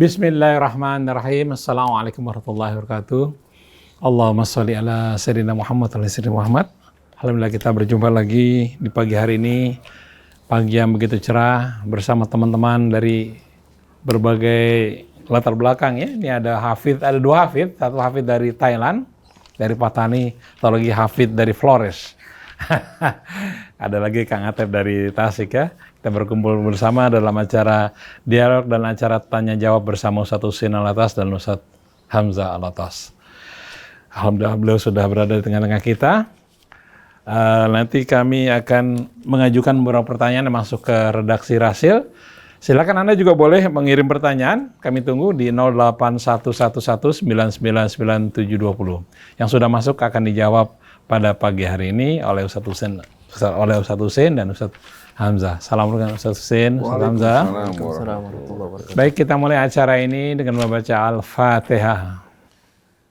Bismillahirrahmanirrahim. Assalamualaikum warahmatullahi wabarakatuh. Allahumma sholli ala sayyidina Muhammad wa ala sayyidina Muhammad. Alhamdulillah kita berjumpa lagi di pagi hari ini. Pagi yang begitu cerah bersama teman-teman dari berbagai latar belakang ya. Ini ada Hafidh, ada dua Hafidh. Satu Hafidh dari Thailand, dari Patani, atau lagi Hafidh dari Flores. Ada lagi Kang Atep dari Tasik ya. Kita berkumpul bersama dalam acara dialog dan acara tanya jawab bersama Ustadz Husein Alatas dan Ustadz Hamzah Alatas. Alhamdulillah beliau sudah berada di tengah-tengah kita. Nanti kami akan mengajukan beberapa pertanyaan yang masuk ke redaksi Rasil. Silakan Anda juga boleh mengirim pertanyaan. Kami tunggu di 08111999720. Yang sudah masuk akan dijawab pada pagi hari ini oleh Ustadz Husein dan Ustadz Hamzah. Assalamualaikum Ustadz Husein, Ustadz Hamzah. Baik, kita mulai acara ini dengan membaca Al-Fatihah.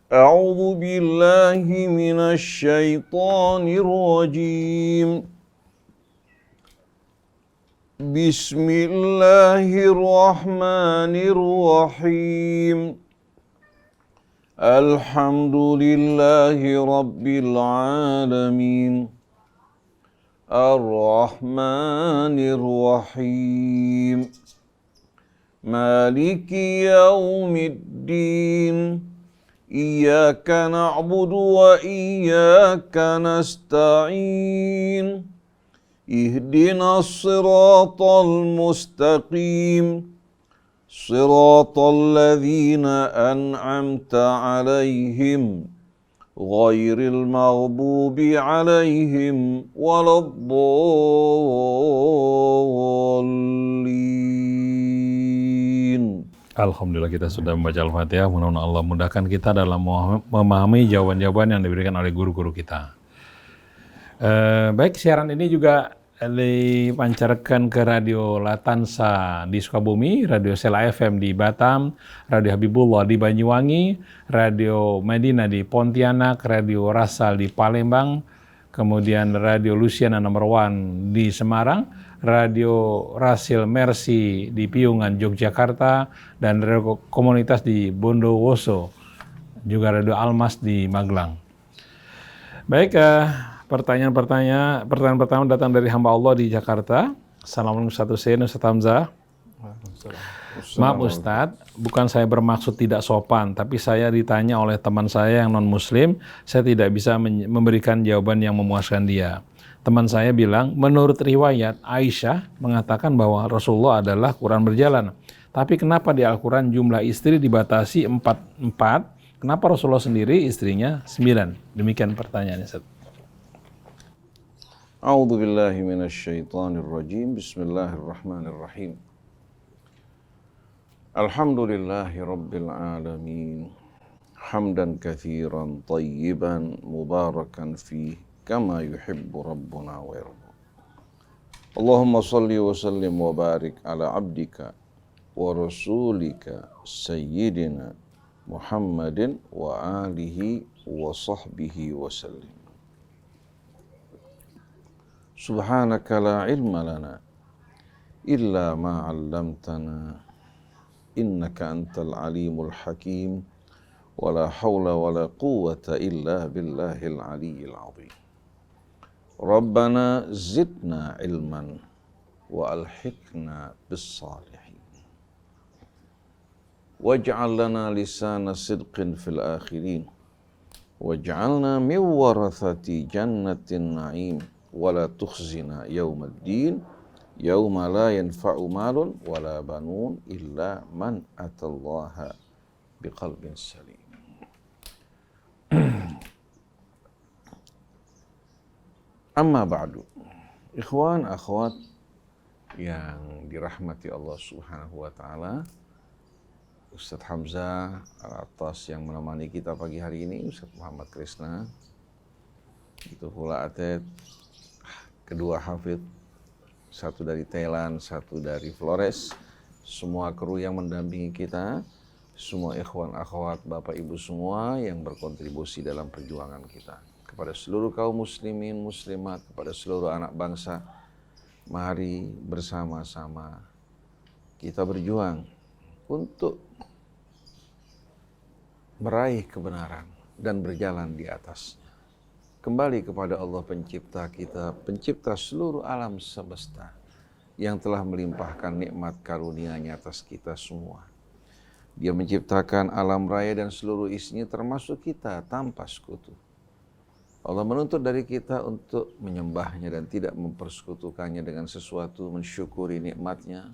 A'udzu billahi minasy syaithanir rajim. Bismillahirrahmanirrahim. Alhamdulillahi rabbil alamin. Ar-Rahmanir Rahim. Maliki yaumiddin. Iyyaka na'budu wa iyyaka nasta'in. Ihdinas siratal mustaqim. Siratal ladzina an'amta 'alaihim ghairil maghdubi 'alaihim waladdallin. Alhamdulillah kita sudah membaca Al-Fatihah. Mudah-mudahan Allah mudahkan kita dalam memahami jawaban-jawaban yang diberikan oleh guru-guru kita. Baik, siaran ini juga dipancarkan ke Radio Latansa di Sukabumi, Radio Sela FM di Batam, Radio Habibullah di Banyuwangi, Radio Medina di Pontianak, Radio Rasal di Palembang, kemudian Radio Luciana Nomor 1 di Semarang, Radio Rasil Mercy di Piungan, Yogyakarta, dan Radio Komunitas di Bondowoso, juga Radio Almas di Magelang. Baik, pertanyaan pertama datang dari hamba Allah di Jakarta. Assalamualaikum Ustadz Husein, Ustadz Hamzah. Maaf Ustadz, bukan saya bermaksud tidak sopan, tapi saya ditanya oleh teman saya yang non-muslim, saya tidak bisa memberikan jawaban yang memuaskan dia. Teman saya bilang, menurut riwayat Aisyah mengatakan bahwa Rasulullah adalah Quran berjalan. Tapi kenapa di Al-Quran jumlah istri dibatasi 4? Kenapa Rasulullah sendiri istrinya 9? Demikian pertanyaannya Ustadz. A'udzu billahi minasy syaithanir rajim. Bismillahirrahmanirrahim. Alhamdulillahi rabbil alamin. Hamdan katsiran thayyiban mubarakan fihi kama yuhibbu rabbuna wa yarda. Allahumma shalli wa sallim wa barik ala abdika wa rasulika sayyidina Muhammadin wa alihi wa sahbihi wa sallim. Subhanaka la ilma lana illa ma 'allamtana innaka antal alimul hakim wa la hawla wa la quwwata illa billahil aliyyil azim. Rabbana zidna ilman wa alhiqna bis salihin waj'al lana lisana sidqin fil akhirin waj'alna min warathati jannatin na'im wala tukhzina yaumaddin yauma la yanfa'u malun wala banun illa man atallaha biqalbin salim. Amma ba'du. Ikhwan akhwat yang dirahmati Allah Subhanahu wa taala, Ustadz Hamzah Alatas yang menemani kita pagi hari ini, Ustadz Muhammad Krisna, itu pula Atep, kedua Hafidh, satu dari Thailand, satu dari Flores, semua kru yang mendampingi kita, semua ikhwan akhwat, bapak ibu semua yang berkontribusi dalam perjuangan kita. Kepada seluruh kaum muslimin, muslimat, kepada seluruh anak bangsa, mari bersama-sama kita berjuang untuk meraih kebenaran dan berjalan di atasnya. Kembali kepada Allah pencipta kita, pencipta seluruh alam semesta yang telah melimpahkan nikmat karunia-Nya atas kita semua. Dia menciptakan alam raya dan seluruh isinya termasuk kita tanpa sekutu. Allah menuntut dari kita untuk menyembahnya dan tidak mempersekutukannya dengan sesuatu, mensyukuri nikmatnya,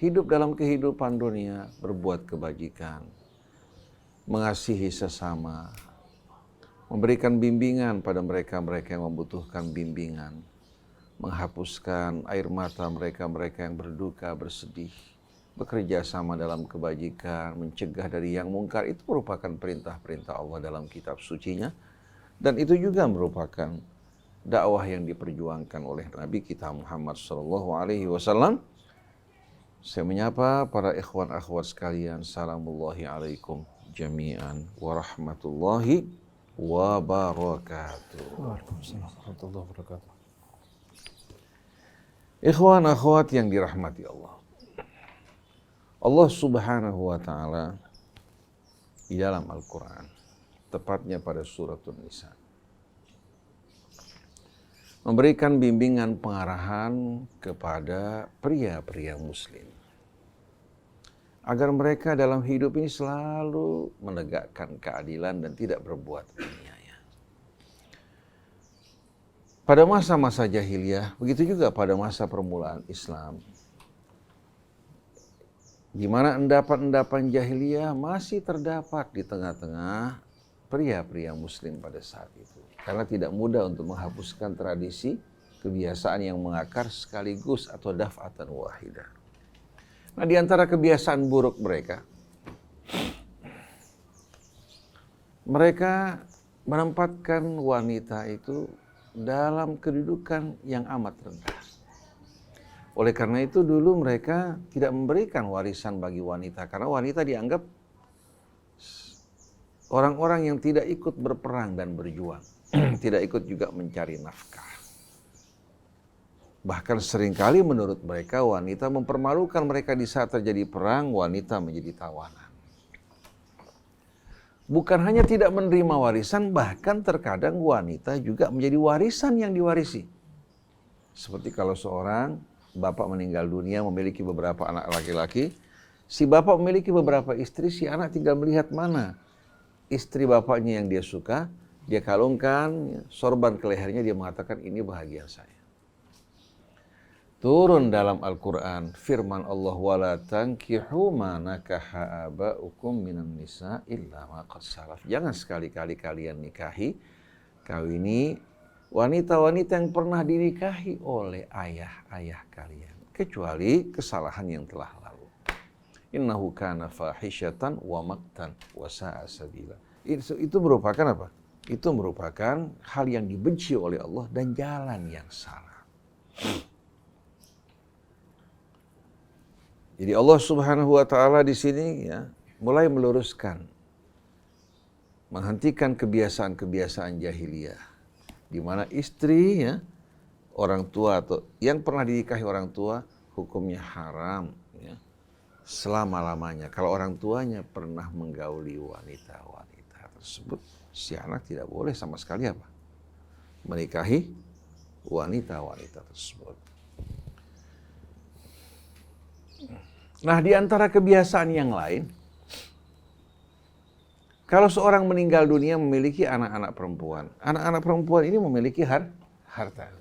hidup dalam kehidupan dunia, berbuat kebajikan, mengasihi sesama, memberikan bimbingan pada mereka-mereka yang membutuhkan bimbingan, menghapuskan air mata mereka-mereka yang berduka, bersedih, bekerja sama dalam kebajikan, mencegah dari yang mungkar. Itu merupakan perintah-perintah Allah dalam kitab sucinya. Dan itu juga merupakan dakwah yang diperjuangkan oleh Nabi kita Muhammad SAW. Saya menyapa para ikhwan akhwat sekalian. Salamullahi alaikum jami'an wa rahmatullahi wa barakatuh. Waalaikumsalam warahmatullahi wabarakatuh. Ikhwan akhwat yang dirahmati Allah. Allah Subhanahu wa taala di dalam Al-Qur'an, tepatnya pada suratun Nisa, memberikan bimbingan pengarahan kepada pria-pria muslim agar mereka dalam hidup ini selalu menegakkan keadilan dan tidak berbuat aniaya. Pada masa-masa jahiliyah, begitu juga pada masa permulaan Islam, di mana endapan-endapan jahiliyah masih terdapat di tengah-tengah pria-pria muslim pada saat itu. Karena tidak mudah untuk menghapuskan tradisi, kebiasaan yang mengakar sekaligus atau daf'atan wahidah. Nah, di antara kebiasaan buruk mereka menempatkan wanita itu dalam kedudukan yang amat rendah. Oleh karena itu dulu mereka tidak memberikan warisan bagi wanita, karena wanita dianggap orang-orang yang tidak ikut berperang dan berjuang, tidak ikut juga mencari nafkah. Bahkan seringkali menurut mereka wanita mempermalukan mereka di saat terjadi perang, wanita menjadi tawanan. Bukan hanya tidak menerima warisan, bahkan terkadang wanita juga menjadi warisan yang diwarisi. Seperti kalau seorang bapak meninggal dunia memiliki beberapa anak laki-laki, si bapak memiliki beberapa istri, si anak tinggal melihat mana istri bapaknya yang dia suka, dia kalungkan, sorban ke lehernya, dia mengatakan ini bahagia saya. Turun dalam Al-Quran firman Allah, wala tankihu ma nakaha aba'ukum minan nisa illa ma qad salaf. Jangan sekali-kali kalian nikahi, kawini wanita-wanita yang pernah dinikahi oleh ayah-ayah kalian, kecuali kesalahan yang telah lalu. Innahu kana fahisyatan wa maqtan wa sa'a sabila. Itu merupakan apa? Itu merupakan hal yang dibenci oleh Allah dan jalan yang salah. Jadi Allah Subhanahu wa taala di sini ya mulai meluruskan, menghentikan kebiasaan-kebiasaan jahiliyah di mana istri ya orang tua atau yang pernah dinikahi orang tua hukumnya haram ya selama-lamanya. Kalau orang tuanya pernah menggauli wanita-wanita tersebut, si anak tidak boleh sama sekali apa? Menikahi wanita-wanita tersebut. Nah, di antara kebiasaan yang lain, kalau seorang meninggal dunia memiliki anak-anak perempuan, anak-anak perempuan ini memiliki harta.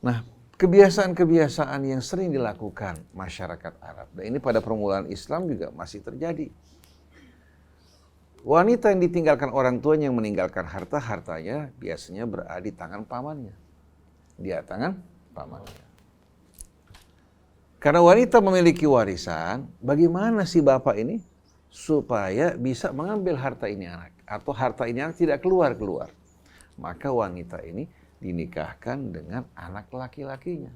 Nah, kebiasaan-kebiasaan yang sering dilakukan masyarakat Arab, dan ini pada permulaan Islam juga masih terjadi. Wanita yang ditinggalkan orang tuanya yang meninggalkan hartanya biasanya berada di tangan pamannya. Di tangan pamannya. Karena wanita memiliki warisan, bagaimana si bapak ini supaya bisa mengambil harta ini anak, atau harta ini anak tidak keluar-keluar. Maka wanita ini dinikahkan dengan anak laki-lakinya.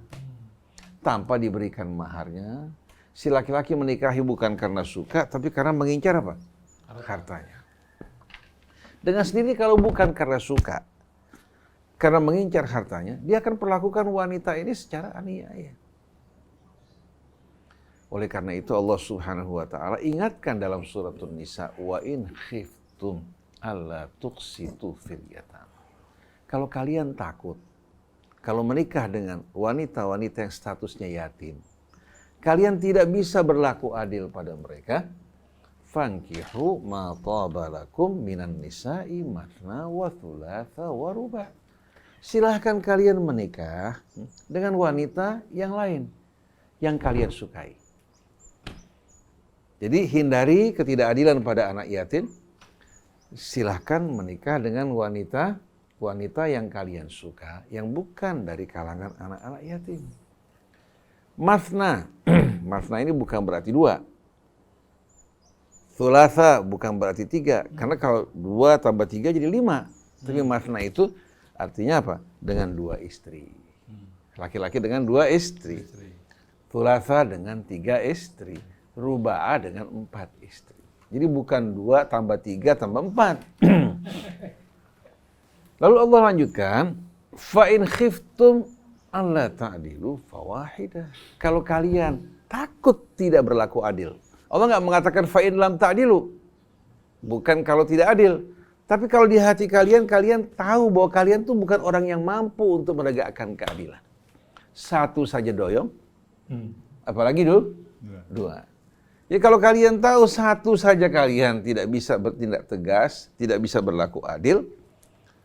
Tanpa diberikan maharnya, si laki-laki menikahi bukan karena suka, tapi karena mengincar apa? Hartanya. Dengan sendiri kalau bukan karena suka, karena mengincar hartanya, dia akan perlakukan wanita ini secara aniaya. Oleh karena itu Allah Subhanahu wa taala ingatkan dalam surat An-Nisa, wa in khiftum alla tuqsitu fil yatama. Kalau kalian takut kalau menikah dengan wanita-wanita yang statusnya yatim, kalian tidak bisa berlaku adil pada mereka, fankihu ma taba lakum minan nisa'i mathna wa thulatha wa ruba'. Silahkan kalian menikah dengan wanita yang lain yang kalian sukai. Jadi hindari ketidakadilan pada anak yatim. Silahkan menikah dengan wanita yang kalian suka, yang bukan dari kalangan anak-anak yatim. Mathna, mathna ini bukan berarti 2. Thulatha bukan berarti 3, karena kalau 2 tambah 3 jadi 5. Tapi mathna itu artinya apa? Dengan 2 istri. Laki-laki dengan 2 istri. Thulatha dengan 3 istri. Ruba'a dengan 4 istri. Jadi bukan 2 tambah 3 tambah 4. Lalu Allah lanjutkan, fa in khiftum alla ta'dilu fawahidah. Kalau kalian takut tidak berlaku adil. Allah nggak mengatakan fa in lam ta'dilu. Bukan kalau tidak adil. Tapi kalau di hati kalian, kalian tahu bahwa kalian tuh bukan orang yang mampu untuk menegakkan keadilan. Satu saja doyong. Apalagi dulu? 2. Jadi kalau kalian tahu satu saja kalian tidak bisa bertindak tegas, tidak bisa berlaku adil,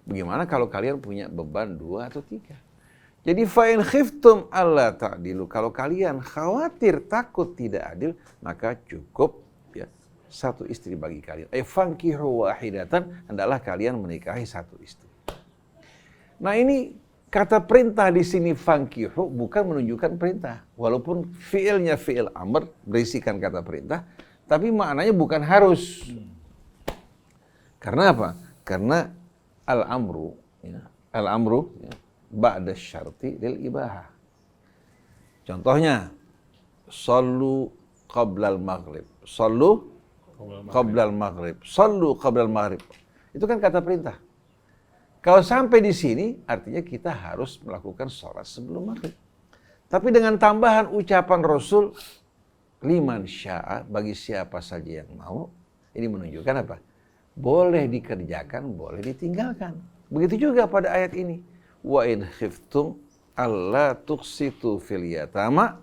bagaimana kalau kalian punya beban 2 atau 3? Jadi fa in khiftum alla ta'dilu, kalau kalian khawatir takut tidak adil, maka cukup ya 1 istri bagi kalian. Fankihu wahidatan, hendaklah kalian menikahi 1 istri. Nah, ini kata perintah di sini fankihu bukan menunjukkan perintah. Walaupun fiilnya fiil amr, berisikan kata perintah, tapi maknanya bukan harus. Karena apa? Karena al-amru ba'da syarti lil ibahah. Contohnya, sallu qablal maghrib. Sallu qablal maghrib. Sallu qablal maghrib. Itu kan kata perintah. Kalau sampai di sini, artinya kita harus melakukan sholat sebelum maghrib. Tapi dengan tambahan ucapan Rasul, liman sya'a, bagi siapa saja yang mau, ini menunjukkan apa? Boleh dikerjakan, boleh ditinggalkan. Begitu juga pada ayat ini. Wa in khiftum alla tuqsitu fil yatama,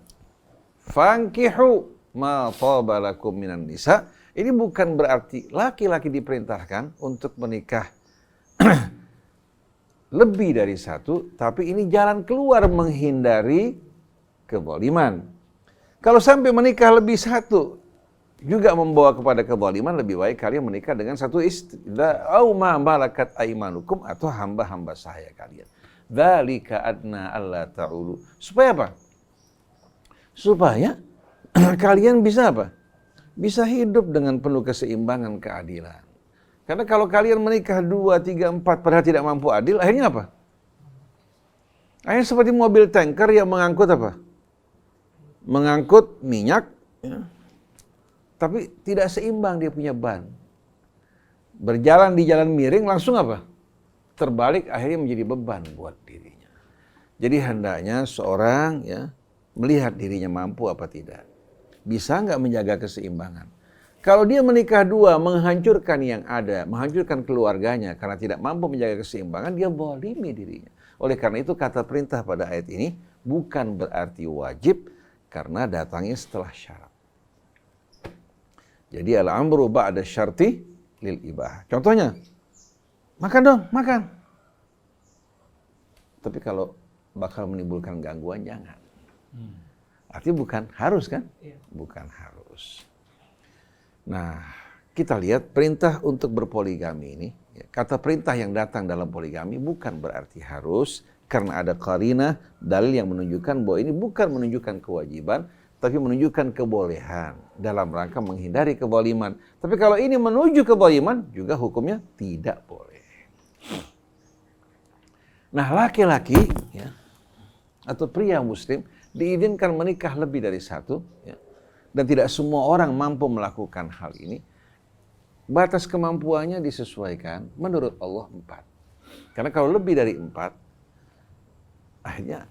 fankihu ma taba lakum minan nisa. Ini bukan berarti laki-laki diperintahkan untuk menikah lebih dari 1, tapi ini jalan keluar menghindari kezaliman. Kalau sampai menikah lebih 1 juga membawa kepada kezaliman, lebih baik kalian menikah dengan 1 istri. Au ma malakat aimanukum, atau hamba-hamba sahaya kalian. Dzalika adna alla ta'ulu. Supaya apa? Supaya kalian bisa apa? Bisa hidup dengan penuh keseimbangan keadilan. Karena kalau kalian menikah 2, 3, 4 padahal tidak mampu adil, akhirnya apa? Akhirnya seperti mobil tanker yang mengangkut apa? Mengangkut minyak, ya. Tapi tidak seimbang dia punya ban. Berjalan di jalan miring langsung apa? Terbalik, akhirnya menjadi beban buat dirinya. Jadi hendaknya seorang ya melihat dirinya mampu apa tidak. Bisa nggak menjaga keseimbangan? Kalau dia menikah 2, menghancurkan yang ada, menghancurkan keluarganya karena tidak mampu menjaga keseimbangan, dia zalimi dirinya. Oleh karena itu kata perintah pada ayat ini bukan berarti wajib karena datangnya setelah syarat. Jadi al-amru ba'da syarti lil ibahah. Contohnya, makan dong, makan. Tapi kalau bakal menimbulkan gangguan, jangan. Artinya bukan harus kan? Bukan harus. Nah, kita lihat perintah untuk berpoligami ini. Kata perintah yang datang dalam poligami bukan berarti harus, karena ada qarinah, dalil yang menunjukkan bahwa ini bukan menunjukkan kewajiban, tapi menunjukkan kebolehan dalam rangka menghindari kezaliman. Tapi kalau ini menuju kezaliman, juga hukumnya tidak boleh. Nah, laki-laki ya, atau pria muslim diizinkan menikah lebih dari 1, ya. Dan tidak semua orang mampu melakukan hal ini. Batas kemampuannya disesuaikan menurut Allah 4. Karena kalau lebih dari 4, akhirnya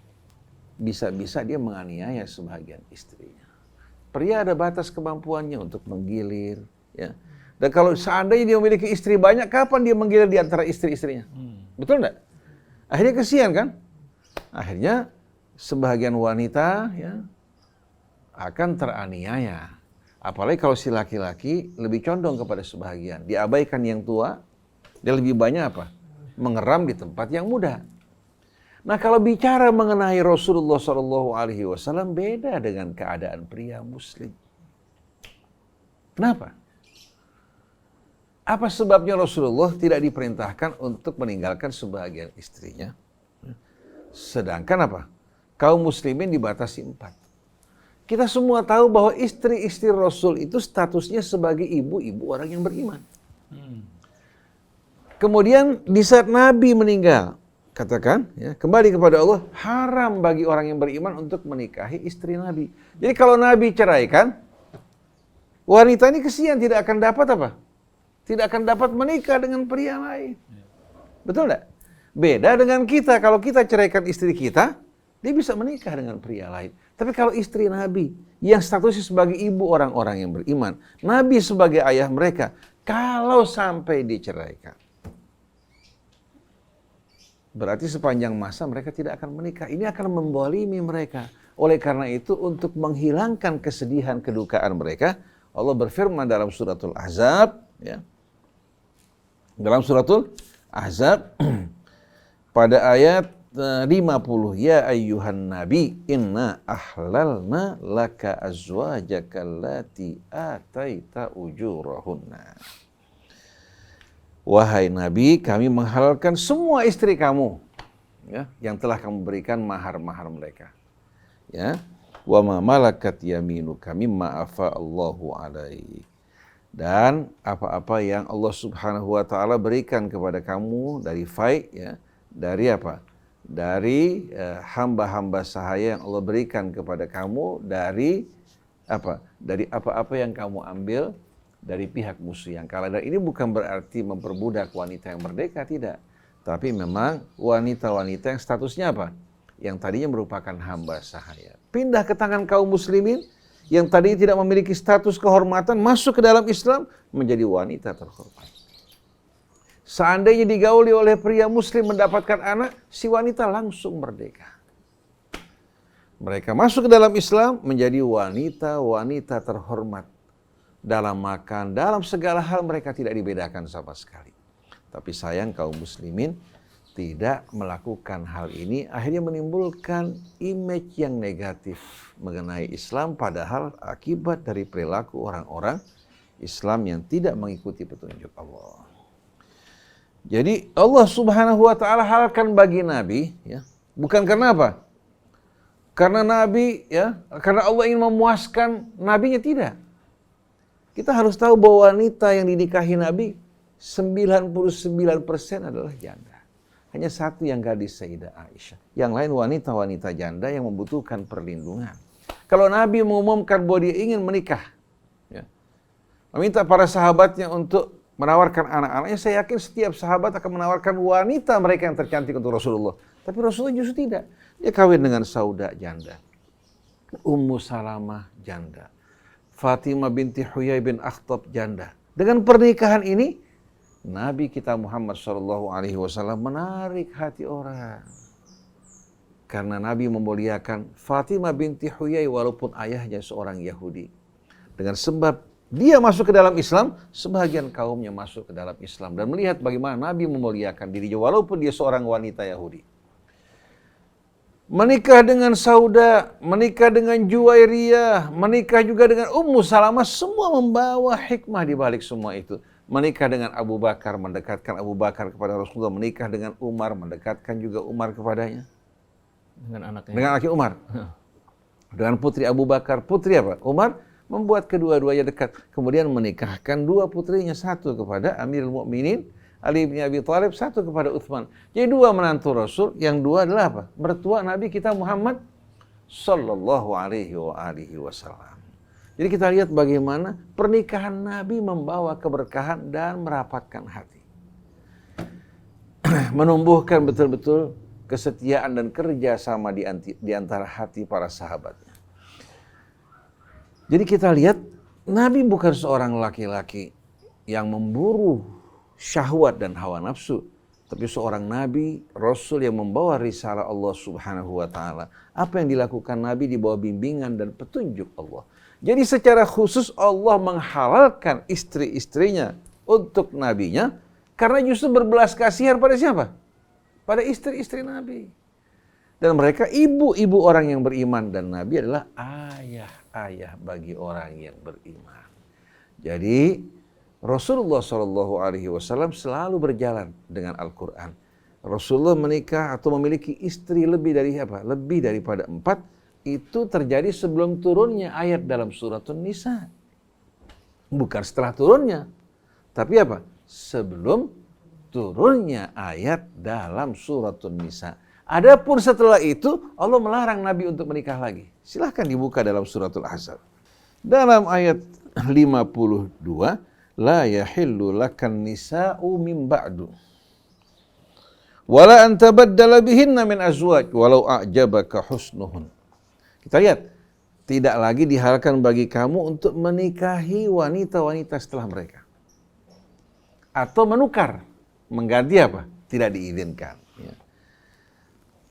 bisa-bisa dia menganiaya sebagian istrinya. Pria ada batas kemampuannya untuk menggilir, ya. Dan kalau seandainya dia memiliki istri banyak, kapan dia menggilir di antara istri-istrinya? Betul enggak? Akhirnya kesian kan? Akhirnya sebahagian wanita ya akan teraniaya. Apalagi kalau si laki-laki lebih condong kepada sebahagian. Diabaikan yang tua, dia lebih banyak apa? Mengeram di tempat yang muda. Nah, kalau bicara mengenai Rasulullah SAW beda dengan keadaan pria Muslim. Kenapa? Apa sebabnya Rasulullah tidak diperintahkan untuk meninggalkan sebahagian istrinya? Sedangkan apa? Kaum muslimin dibatasi 4. Kita semua tahu bahwa istri-istri Rasul itu statusnya sebagai ibu-ibu orang yang beriman. Kemudian di saat Nabi meninggal, katakan, ya, kembali kepada Allah, haram bagi orang yang beriman untuk menikahi istri Nabi. Jadi kalau Nabi ceraikan, wanita ini kesian tidak akan dapat apa? Tidak akan dapat menikah dengan pria lain. Betul enggak? Beda dengan kita, kalau kita ceraikan istri kita, dia bisa menikah dengan pria lain. Tapi kalau istri Nabi, yang statusnya sebagai ibu orang-orang yang beriman, Nabi sebagai ayah mereka, kalau sampai diceraikan, berarti sepanjang masa mereka tidak akan menikah. Ini akan membolimi mereka. Oleh karena itu, untuk menghilangkan kesedihan, kedukaan mereka, Allah berfirman dalam suratul Ahzab, ya, dalam suratul Ahzab pada ayat 50, ya ayyuhan nabi inna ahlalna laka azwajaka allati ataita ujurahunna. Wahai nabi, kami menghalalkan semua istri kamu, ya, yang telah kamu berikan mahar-mahar mereka. Ya, wa ma malakat yaminuka mimma afa Allahu alaik. Dan apa-apa yang Allah Subhanahu wa taala berikan kepada kamu dari fai, ya, dari apa? Dari hamba-hamba sahaya yang Allah berikan kepada kamu dari apa? Dari apa-apa yang kamu ambil dari pihak musuh yang kalah. Dan ini bukan berarti memperbudak wanita yang merdeka, tidak. Tapi memang wanita-wanita yang statusnya apa? Yang tadinya merupakan hamba sahaya. Pindah ke tangan kaum muslimin, yang tadi tidak memiliki status kehormatan, masuk ke dalam Islam, menjadi wanita terhormat. Seandainya digauli oleh pria muslim mendapatkan anak, si wanita langsung merdeka. Mereka masuk ke dalam Islam, menjadi wanita-wanita terhormat. Dalam makan, dalam segala hal mereka tidak dibedakan sama sekali. Tapi sayang kaum muslimin tidak melakukan hal ini, akhirnya menimbulkan image yang negatif mengenai Islam, padahal akibat dari perilaku orang-orang Islam yang tidak mengikuti petunjuk Allah. Jadi Allah Subhanahu wa taala halalkan bagi Nabi, ya, bukan karena apa? Karena Nabi, ya, karena Allah ingin memuaskan nabinya, tidak. Kita harus tahu bahwa wanita yang dinikahi Nabi 99% adalah janda. Hanya satu yang gadis, Sayyidah Aisyah. Yang lain wanita-wanita janda yang membutuhkan perlindungan. Kalau Nabi mengumumkan bahwa dia ingin menikah, ya, meminta para sahabatnya untuk menawarkan anak-anaknya, saya yakin setiap sahabat akan menawarkan wanita mereka yang tercantik untuk Rasulullah. Tapi Rasulullah justru tidak. Dia kawin dengan Sauda janda, Ummu Salamah janda, Fatimah binti Huyai bin Akhtab janda. Dengan pernikahan ini, Nabi kita Muhammad SAW menarik hati orang. Karena Nabi memuliakan Fatimah binti Huyai walaupun ayahnya seorang Yahudi. Dengan sebab dia masuk ke dalam Islam, sebagian kaumnya masuk ke dalam Islam. Dan melihat bagaimana Nabi memuliakan dirinya walaupun dia seorang wanita Yahudi. Menikah dengan Sauda, menikah dengan Juwairiyah, menikah juga dengan Ummu Salamah, semua membawa hikmah di balik semua itu. Menikah dengan Abu Bakar, mendekatkan Abu Bakar kepada Rasulullah. Menikah dengan Umar, mendekatkan juga Umar kepadanya. Dengan anaknya. Dengan anaknya Umar. Dengan putri Abu Bakar, putri apa? Umar, membuat kedua-duanya dekat. Kemudian menikahkan dua putrinya, satu kepada Amirul Mukminin Ali bin Abi Thalib, satu kepada Utsman. Jadi dua menantu Rasul, yang dua adalah apa? Mertua Nabi kita Muhammad sallallahu alaihi wasallam. Jadi kita lihat bagaimana pernikahan Nabi membawa keberkahan dan merapatkan hati. Menumbuhkan betul-betul kesetiaan dan kerjasama di antara hati para sahabatnya. Jadi kita lihat Nabi bukan seorang laki-laki yang memburu syahwat dan hawa nafsu, tapi seorang Nabi, Rasul yang membawa risalah Allah Subhanahu wa Ta'ala. Apa yang dilakukan Nabi di bawah bimbingan dan petunjuk Allah. Jadi secara khusus Allah menghalalkan istri-istrinya untuk nabinya, karena justru berbelas kasihan pada siapa? Pada istri-istri Nabi. Dan mereka ibu-ibu orang yang beriman, dan Nabi adalah ayah-ayah bagi orang yang beriman. Jadi Rasulullah SAW selalu berjalan dengan Al-Quran. Rasulullah menikah atau memiliki istri lebih dari apa? Lebih daripada 4. Itu terjadi sebelum turunnya ayat dalam suratun Nisa. Bukan setelah turunnya. Tapi apa? Sebelum turunnya ayat dalam suratun Nisa. Adapun setelah itu Allah melarang Nabi untuk menikah lagi. Silahkan dibuka dalam suratul Ahzab. Dalam ayat 52, la yahillu lakan nisa'u min ba'du wala an tabaddala bihinna min azwaj walau a'jabaka husnuhun. Kita lihat, tidak lagi dihalalkan bagi kamu untuk menikahi wanita-wanita setelah mereka. Atau menukar, mengganti apa? Tidak diizinkan. Ya.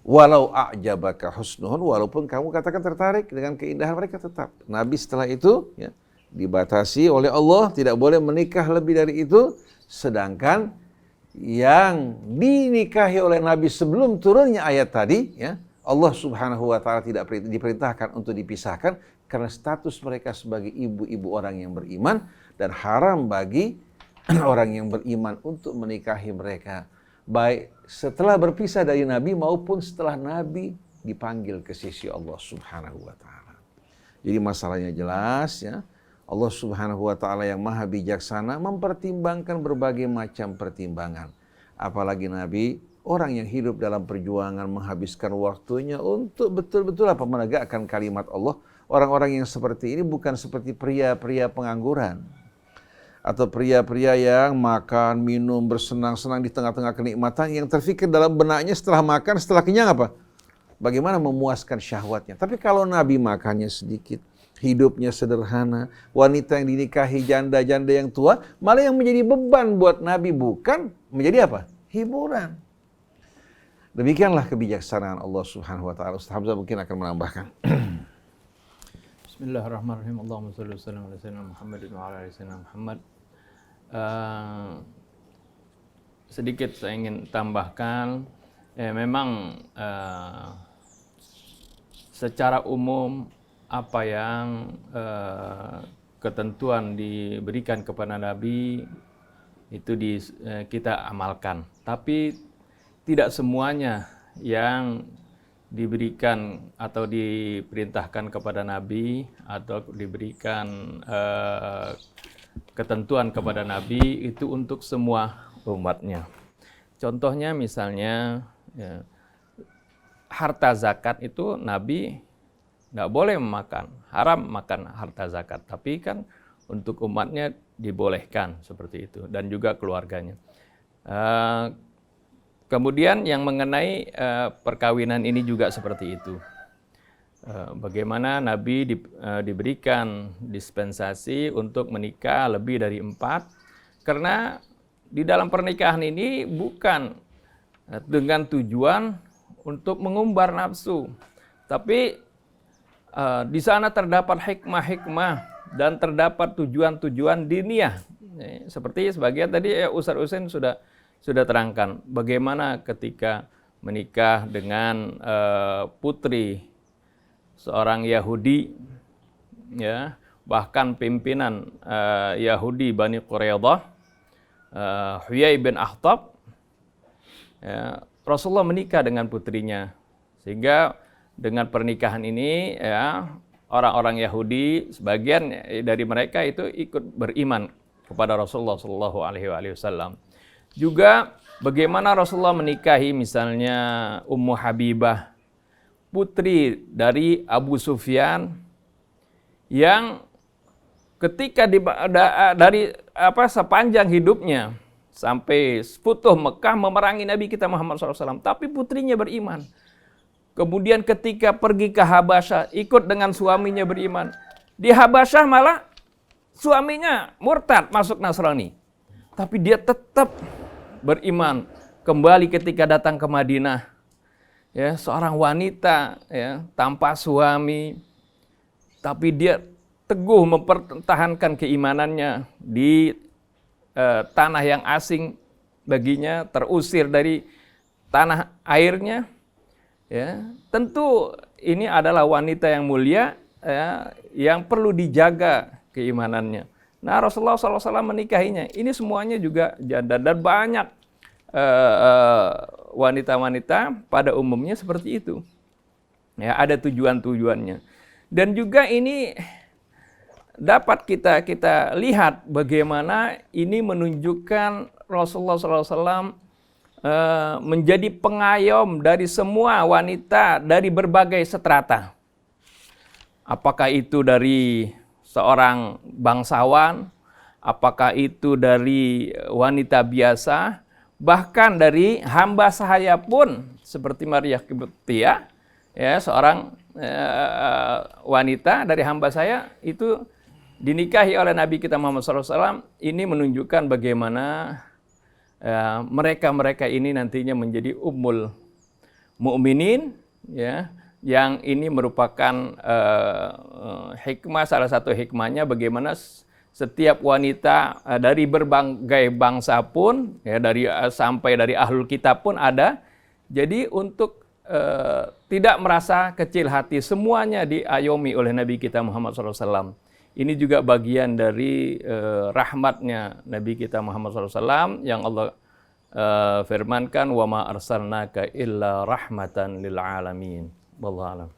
Walau a'jabaka husnuhun, walaupun kamu katakan tertarik dengan keindahan mereka, tetap. Nabi setelah itu ya, dibatasi oleh Allah, tidak boleh menikah lebih dari itu. Sedangkan yang dinikahi oleh Nabi sebelum turunnya ayat tadi, ya, Allah Subhanahu wa Ta'ala tidak diperintahkan untuk dipisahkan karena status mereka sebagai ibu-ibu orang yang beriman, dan haram bagi orang yang beriman untuk menikahi mereka, baik setelah berpisah dari Nabi maupun setelah Nabi dipanggil ke sisi Allah Subhanahu wa Ta'ala. Jadi masalahnya jelas ya. Allah Subhanahu wa Ta'ala yang maha bijaksana mempertimbangkan berbagai macam pertimbangan. Apalagi Nabi, orang yang hidup dalam perjuangan, menghabiskan waktunya untuk betul-betul apa? Menegakkan kalimat Allah. Orang-orang yang seperti ini bukan seperti pria-pria pengangguran. Atau pria-pria yang makan, minum, bersenang-senang di tengah-tengah kenikmatan, yang terfikir dalam benaknya setelah makan, setelah kenyang apa? Bagaimana memuaskan syahwatnya. Tapi kalau Nabi makannya sedikit, hidupnya sederhana, wanita yang dinikahi janda-janda yang tua, malah yang menjadi beban buat Nabi, bukan menjadi apa? Hiburan. Demikianlah kebijaksanaan Allah Subhanahu wa Ta'ala. Ustaz Hamzah mungkin akan menambahkan. Bismillahirrahmanirrahim. Allahumma shalli wa sallim ala sayyidina Muhammadin wa ala ali sayyidina Muhammad. Sedikit saya ingin tambahkan, memang secara umum apa yang ketentuan diberikan kepada Nabi itu kita amalkan. Tapi tidak semuanya yang diberikan atau diperintahkan kepada Nabi atau diberikan ketentuan kepada Nabi itu untuk semua umatnya. Contohnya misalnya ya, harta zakat itu Nabi nggak boleh makan, haram makan harta zakat. Tapi kan untuk umatnya dibolehkan seperti itu, dan juga keluarganya. Kemudian yang mengenai perkawinan ini juga seperti itu. Bagaimana Nabi diberikan dispensasi untuk menikah lebih dari 4, karena di dalam pernikahan ini bukan dengan tujuan untuk mengumbar nafsu, tapi di sana terdapat hikmah-hikmah dan terdapat tujuan-tujuan diniyah. Seperti sebagian tadi Ustaz Husain sudah terangkan, bagaimana ketika menikah dengan putri seorang Yahudi, ya, bahkan pimpinan Yahudi Bani Quraidah, Huyai bin Akhtab, ya, Rasulullah menikah dengan putrinya, sehingga dengan pernikahan ini ya orang-orang Yahudi sebagian dari mereka itu ikut beriman kepada Rasulullah SAW. Juga bagaimana Rasulullah menikahi misalnya Ummu Habibah, putri dari Abu Sufyan, yang ketika dari sepanjang hidupnya sampai Futuh Mekah memerangi Nabi kita Muhammad SAW, tapi putrinya beriman. Kemudian ketika pergi ke Habasyah ikut dengan suaminya beriman. Di Habasyah malah suaminya murtad masuk Nasrani. Tapi dia tetap beriman. Kembali ketika datang ke Madinah, ya, seorang wanita ya, tanpa suami, tapi dia teguh mempertahankan keimanannya di tanah yang asing baginya, terusir dari tanah airnya. Ya, tentu ini adalah wanita yang mulia, ya, yang perlu dijaga keimanannya. Nah, Rasulullah SAW menikahinya. Ini semuanya juga janda, dan banyak wanita-wanita pada umumnya seperti itu. Ya, ada tujuan-tujuannya. Dan juga ini dapat kita lihat bagaimana ini menunjukkan Rasulullah SAW menjadi pengayom dari semua wanita dari berbagai strata. Apakah itu dari seorang bangsawan, apakah itu dari wanita biasa, bahkan dari hamba sahaya pun seperti Maria Qibtiyah, ya, seorang wanita dari hamba saya itu dinikahi oleh Nabi kita Muhammad SAW. Ini menunjukkan bagaimana mereka-mereka ini nantinya menjadi ummul mukminin, ya, yang ini merupakan hikmah, salah satu hikmahnya bagaimana setiap wanita dari berbagai bangsa pun, ya, sampai dari ahlul kitab pun ada. Jadi untuk tidak merasa kecil hati, semuanya diayomi oleh Nabi kita Muhammad SAW. Ini juga bagian dari rahmatnya Nabi kita Muhammad SAW yang Allah firmankan, wa ma arsalnaka illa rahmatan lil alamin. Wallahu a'lam.